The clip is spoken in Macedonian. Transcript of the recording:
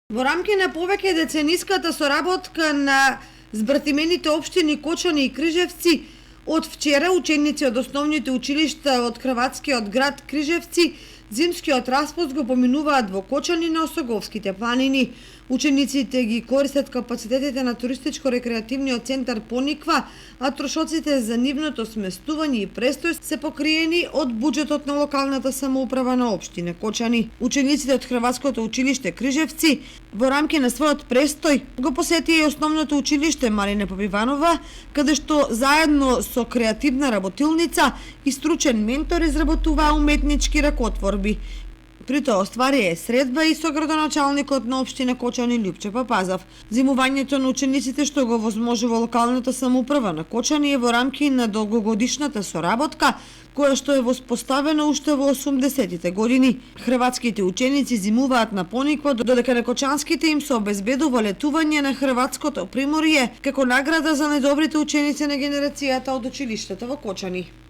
Во рамки на повеќе децениската соработка на збратимените општини Кочани и Крижевци, од вчера ученици од основните училишта од хрватскиот град Крижевци зимскиот распуст го поминуваат во Кочани на Осоговските планини. Учениците ги користат капацитетите на туристичко-рекреативниот центар Пониква, а трошоците за нивното сместување и престој се покриени од буџетот на локалната самоуправа на општина Кочани. Учениците од Хрватското училиште Крижевци во рамки на својот престој го посетија и основното училиште Марина Попиванова, каде што заедно со креативна работилница и стручен ментор изработуваа уметнички ракотворби. При тоа остварија средба и со градоначалникот на општина Кочани Љупче Папазов. Зимувањето на учениците што го возможува локалната самоуправа на Кочани е во рамки на долгогодишната соработка која што е воспоставена уште во 80-тите години. Хрватските ученици зимуваат на Пониква, додека на кочанските им се обезбедува летување на хрватското приморје како награда за најдобрите ученици на генерацијата од училиштето во Кочани.